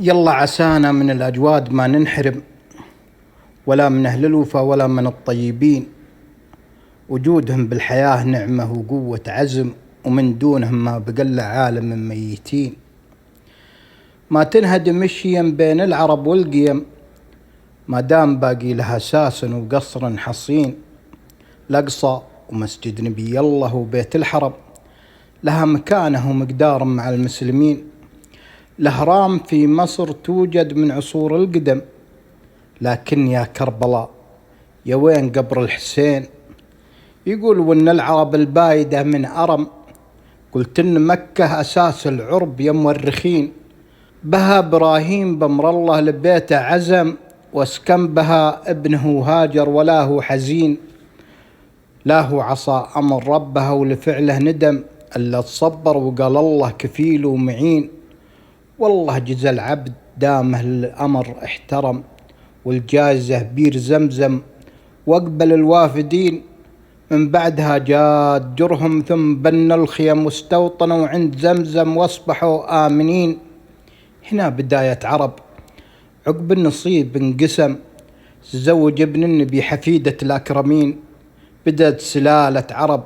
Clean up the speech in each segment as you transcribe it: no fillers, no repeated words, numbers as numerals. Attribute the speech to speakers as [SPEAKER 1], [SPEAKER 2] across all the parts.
[SPEAKER 1] يلا عسانا من الأجواد ما ننحرم، ولا من أهل الوفا ولا من الطيبين. وجودهم بالحياة نعمة وقوة عزم، ومن دونهم ما بقى عالم من ميتين. ما تنهدم الشيم بين العرب والقيم، ما دام باقي لها أساس وقصر حصين. الأقصى ومسجد نبي الله وبيت الحرم لها مكانه ومقدار مع المسلمين. الأهرام في مصر توجد من عصور القدم، لكن يا كربلاء يا وين قبر الحسين؟ يقولوا ان العرب البايدة من أرم، قلت ان مكة أساس العرب يا مورخين. بها إبراهيم بأمر الله لبيته عزم، واسكن بها ابنه هاجر ولا هو حزين. لا هو عصى أمر ربها ولفعله ندم، إلا تصبر وقال الله كفيل ومعين. والله جزى العبد دامه الأمر احترم، والجائزة بير زمزم واقبل الوافدين. من بعدها جاد جرهم ثم بنوا الخيم واستوطنوا عند زمزم واصبحوا آمنين. هنا بداية عرب، عقب النصيب انقسم، تزوج ابن النبي حفيدة الأكرمين. بدأت سلالة عرب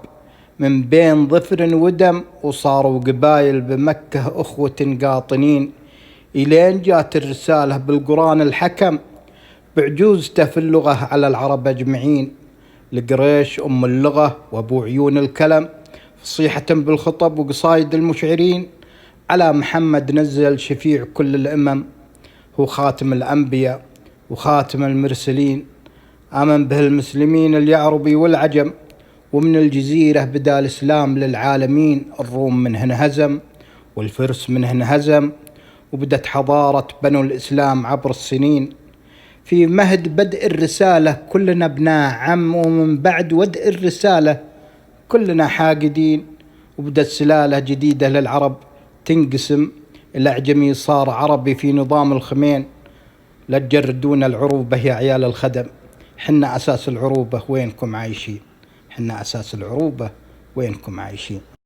[SPEAKER 1] من بين ظفر ودم، وصاروا قبائل بمكة أخوة قاطنين. إلين جات الرسالة بالقرآن الحكم بعجوزته في اللغة على العرب أجمعين. لقريش أم اللغة وأبو عيون الكلم، فصيحة بالخطب وقصايد المشعرين. على محمد نزل شفيع كل الأمم، هو خاتم الأنبياء وخاتم المرسلين. آمن به المسلمين اليعربي والعجم، ومن الجزيرة بدا الإسلام للعالمين. الروم منه انهزم والفرس منه انهزم، وبدت حضارة بنو الإسلام عبر السنين. في مهد بدء الرسالة كلنا ابناء عم، ومن بعد ودء الرسالة كلنا حاقدين. وبدت سلالة جديدة للعرب تنقسم، الأعجمي صار عربي في نظام الخمين. لا تجردون العروبة يا عيال الخدم، حنا أساس العروبة وينكم عايشين. حنا أساس العروبة وينكم عايشين.